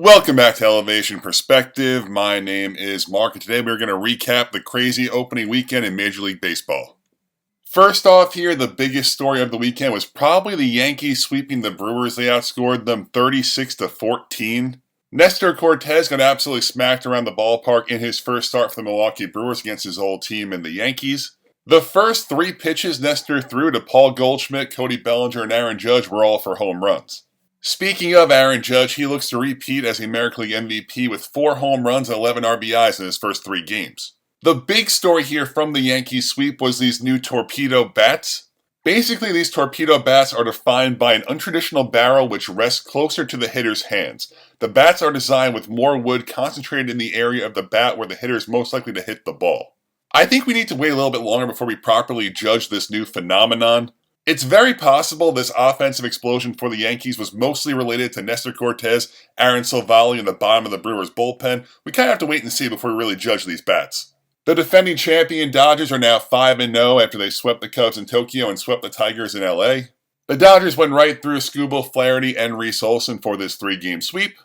Welcome back to Elevation Perspective. My name is Mark, and today we're going to recap the crazy opening weekend in Major League Baseball. First off here, the biggest story of the weekend was probably the Yankees sweeping the Brewers. They outscored them 36-14. Nestor Cortes got absolutely smacked around the ballpark in his first start for the Milwaukee Brewers against his old team in the Yankees. The first three pitches Nestor threw to Paul Goldschmidt, Cody Bellinger, and Aaron Judge were all for home runs. Speaking of Aaron Judge, he looks to repeat as the American League MVP with 4 home runs and 11 RBIs in his first 3 games. The big story here from the Yankees sweep was these new torpedo bats. Basically, these torpedo bats are defined by an untraditional barrel which rests closer to the hitter's hands. The bats are designed with more wood concentrated in the area of the bat where the hitter is most likely to hit the ball. I think we need to wait a little bit longer before we properly judge this new phenomenon. It's very possible this offensive explosion for the Yankees was mostly related to Nestor Cortes, Aaron Silvally, and the bottom of the Brewers' bullpen. We kind of have to wait and see before we really judge these bats. The defending champion Dodgers are now 5-0 after they swept the Cubs in Tokyo and swept the Tigers in LA. The Dodgers went right through Skubal, Flaherty, and Reese Olson for this 3-game sweep.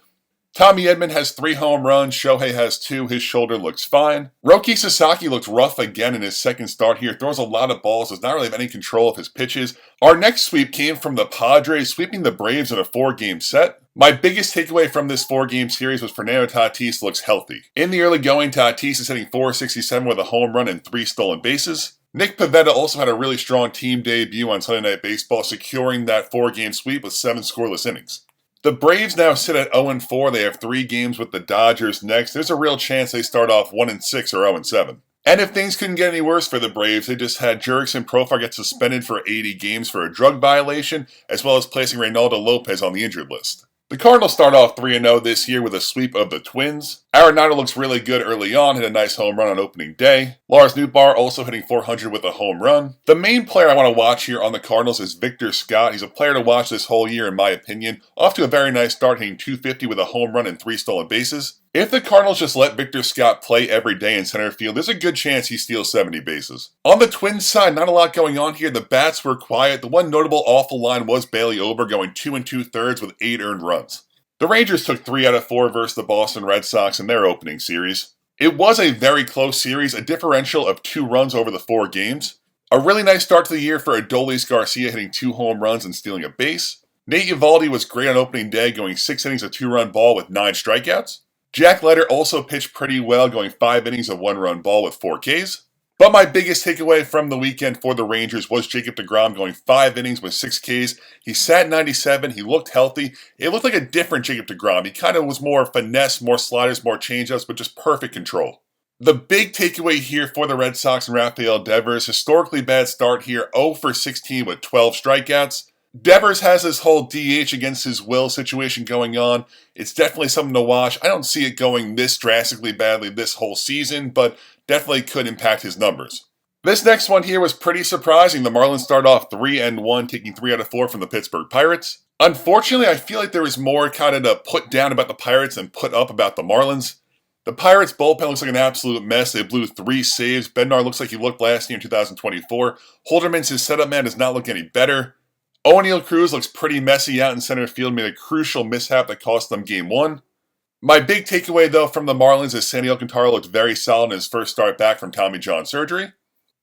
Tommy Edman has 3 home runs, Shohei has 2, his shoulder looks fine. Roki Sasaki looks rough again in his second start here, throws a lot of balls, does not really have any control of his pitches. Our next sweep came from the Padres sweeping the Braves in a 4-game set. My biggest takeaway from this 4-game series was Fernando Tatis looks healthy. In the early going, Tatis is hitting .467 with a home run and 3 stolen bases. Nick Pivetta also had a really strong team debut on Sunday Night Baseball, securing that 4-game sweep with 7 scoreless innings. The Braves now sit at 0-4. They have 3 games with the Dodgers next. There's a real chance they start off 1-6 or 0-7. And if things couldn't get any worse for the Braves, they just had Jurickson Profar get suspended for 80 games for a drug violation, as well as placing Reynaldo Lopez on the injured list. The Cardinals start off 3-0 this year with a sweep of the Twins. Arenado looks really good early on, hit a nice home run on opening day. Lars Nootbaar also hitting .400 with a home run. The main player I want to watch here on the Cardinals is Victor Scott. He's a player to watch this whole year in my opinion. Off to a very nice start, hitting .250 with a home run and 3 stolen bases. If the Cardinals just let Victor Scott play every day in center field, there's a good chance he steals 70 bases. On the Twins side, not a lot going on here. The bats were quiet. The one notable awful line was Bailey Ober going 2 2/3 with 8 earned runs. The Rangers took 3 out of 4 versus the Boston Red Sox in their opening series. It was a very close series, a differential of 2 runs over the 4 games. A really nice start to the year for Adolis Garcia hitting 2 home runs and stealing a base. Nate Eovaldi was great on opening day, going 6 innings of 2-run ball with 9 strikeouts. Jack Leiter also pitched pretty well, going 5 innings of 1-run ball with 4 Ks. But my biggest takeaway from the weekend for the Rangers was Jacob deGrom going 5 innings with 6 Ks. He sat 97, he looked healthy. It looked like a different Jacob deGrom. He kind of was more finesse, more sliders, more changeups, but just perfect control. The big takeaway here for the Red Sox and Rafael Devers, historically bad start here, 0 for 16 with 12 strikeouts. Devers has this whole DH against his will situation going on. It's definitely something to watch. I don't see it going this drastically badly this whole season, but definitely could impact his numbers. This next one here was pretty surprising. The Marlins start off 3-1, taking 3 out of 4 from the Pittsburgh Pirates. Unfortunately, I feel like there was more kind of to put down about the Pirates than put up about the Marlins. The Pirates bullpen looks like an absolute mess. They blew 3 saves. Bednar looks like he looked last year in 2024. Holderman's his setup man does not look any better. O'Neal Cruz looks pretty messy out in center field, made a crucial mishap that cost them Game 1. My big takeaway, though, from the Marlins is Sandy Alcantara looked very solid in his first start back from Tommy John surgery.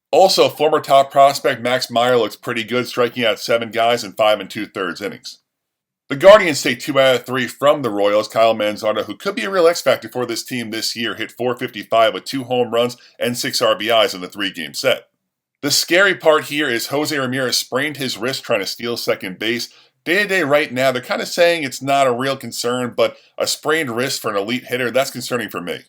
Also, former top prospect Max Meyer looks pretty good, striking out 7 guys in 5 2/3 innings. The Guardians take 2 out of 3 from the Royals. Kyle Manzardo, who could be a real X-factor for this team this year, hit .455 with 2 home runs and 6 RBIs in the 3-game set. The scary part here is Jose Ramirez sprained his wrist trying to steal second base. Day-to-day right now, they're kind of saying it's not a real concern, but a sprained wrist for an elite hitter, that's concerning for me.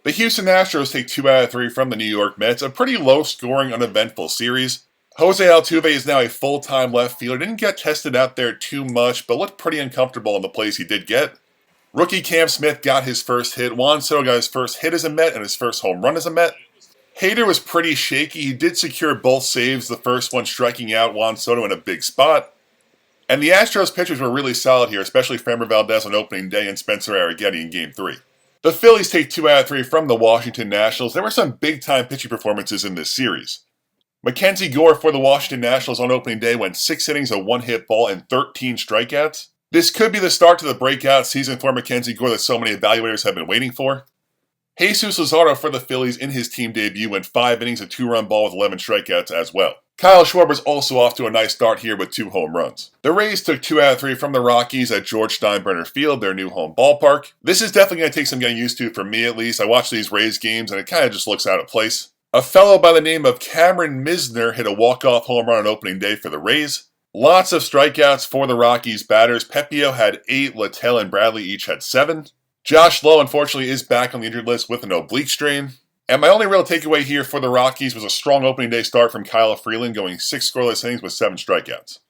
The Houston Astros take 2 out of 3 from the New York Mets, a pretty low-scoring, uneventful series. Jose Altuve is now a full-time left fielder. Didn't get tested out there too much, but looked pretty uncomfortable in the plays he did get. Rookie Cam Smith got his first hit. Juan Soto got his first hit as a Met and his first home run as a Met. Hader was pretty shaky. He did secure both saves, the first one striking out Juan Soto in a big spot. And the Astros pitchers were really solid here, especially Framber Valdez on opening day and Spencer Arrighetti in Game 3. The Phillies take 2 out of 3 from the Washington Nationals. There were some big-time pitching performances in this series. Mackenzie Gore for the Washington Nationals on opening day went 6 innings, a 1-hit ball, and 13 strikeouts. This could be the start to the breakout season for Mackenzie Gore that so many evaluators have been waiting for. Jesus Luzardo for the Phillies in his team debut went 5 innings, a 2-run ball with 11 strikeouts as well. Kyle Schwarber's also off to a nice start here with 2 home runs. The Rays took 2 out of 3 from the Rockies at George Steinbrenner Field, their new home ballpark. This is definitely going to take some getting used to, for me at least. I watch these Rays games and it kind of just looks out of place. A fellow by the name of Cameron Misner hit a walk-off home run on opening day for the Rays. Lots of strikeouts for the Rockies batters. Pepio had 8, Littell and Bradley each had 7. Josh Lowe, unfortunately, is back on the injured list with an oblique strain. And my only real takeaway here for the Rockies was a strong opening day start from Kyle Freeland, going 6 scoreless innings with 7 strikeouts.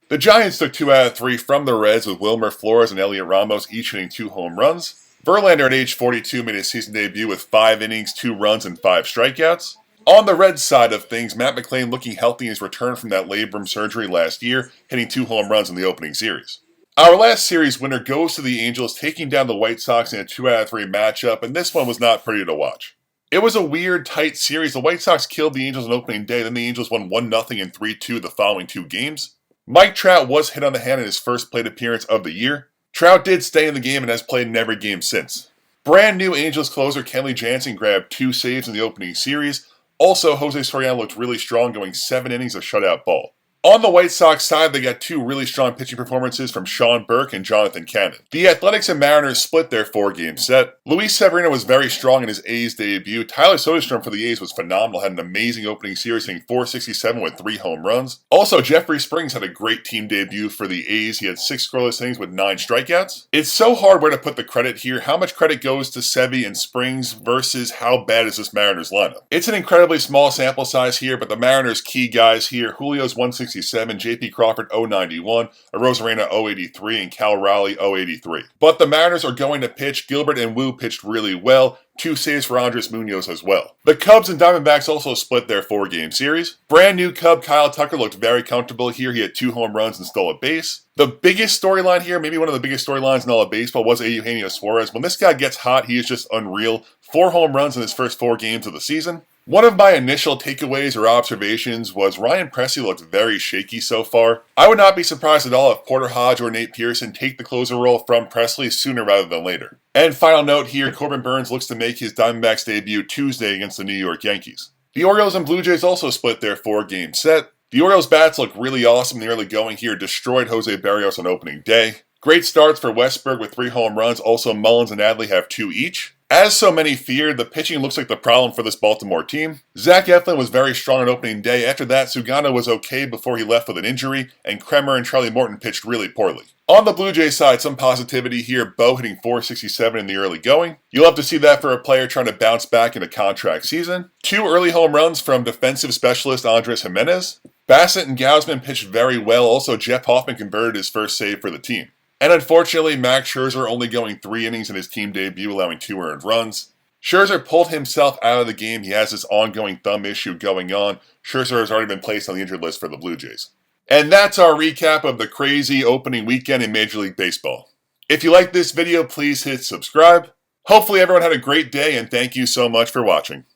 The Giants took 2 out of 3 from the Reds with Wilmer Flores and Elliot Ramos each hitting 2 home runs. Verlander at age 42 made his season debut with 5 innings, 2 runs, and 5 strikeouts. On the Reds side of things, Matt McLain looking healthy in his return from that labrum surgery last year, hitting 2 home runs in the opening series. Our last series winner goes to the Angels, taking down the White Sox in a 2 out of 3 matchup, and this one was not pretty to watch. It was a weird, tight series. The White Sox killed the Angels on opening day, then the Angels won 1-0 and 3-2 the following 2 games. Mike Trout was hit on the hand in his first plate appearance of the year. Trout did stay in the game and has played in every game since. Brand new Angels closer Kenley Jansen grabbed 2 saves in the opening series. Also, Jose Soriano looked really strong, going 7 innings of shutout ball. On the White Sox side, they got 2 really strong pitching performances from Sean Burke and Jonathan Cannon. The Athletics and Mariners split their 4-game set. Luis Severino was very strong in his A's debut. Tyler Soderstrom for the A's was phenomenal, had an amazing opening series, hitting .467 with 3 home runs. Also, Jeffrey Springs had a great team debut for the A's. He had 6 scoreless innings with 9 strikeouts. It's so hard where to put the credit here. How much credit goes to Sevy and Springs versus how bad is this Mariners lineup? It's an incredibly small sample size here, but the Mariners' key guys here, Julio's 167, J.P. Crawford 091, Arozarena 083, and Cal Raleigh 083. But the Mariners are going to pitch. Gilbert and Wu pitched really well. 2 saves for Andres Munoz as well. The Cubs and Diamondbacks also split their 4-game series. Brand new Cub Kyle Tucker looked very comfortable here. He had 2 home runs and stole a base. The biggest storyline here, maybe one of the biggest storylines in all of baseball, was Eugenio Suarez. When this guy gets hot, he is just unreal. 4 home runs in his first 4 games of the season. One of my initial takeaways or observations was Ryan Pressly looked very shaky so far. I would not be surprised at all if Porter Hodge or Nate Pearson take the closer role from Pressly sooner rather than later. And final note here, Corbin Burns looks to make his Diamondbacks debut Tuesday against the New York Yankees. The Orioles and Blue Jays also split their 4-game set. The Orioles bats look really awesome in the early going here, destroyed Jose Barrios on opening day. Great starts for Westberg with 3 home runs, also Mullins and Adley have 2 each. As so many feared, the pitching looks like the problem for this Baltimore team. Zach Eflin was very strong on opening day. After that, Sugano was okay before he left with an injury, and Kremer and Charlie Morton pitched really poorly. On the Blue Jays side, some positivity here. Bo hitting .467 in the early going. You'll have to see that for a player trying to bounce back in a contract season. 2 early home runs from defensive specialist Andres Jimenez. Bassett and Gausman pitched very well. Also, Jeff Hoffman converted his first save for the team. And unfortunately, Max Scherzer only going 3 innings in his team debut, allowing 2 earned runs. Scherzer pulled himself out of the game. He has this ongoing thumb issue going on. Scherzer has already been placed on the injured list for the Blue Jays. And that's our recap of the crazy opening weekend in Major League Baseball. If you like this video, please hit subscribe. Hopefully everyone had a great day, and thank you so much for watching.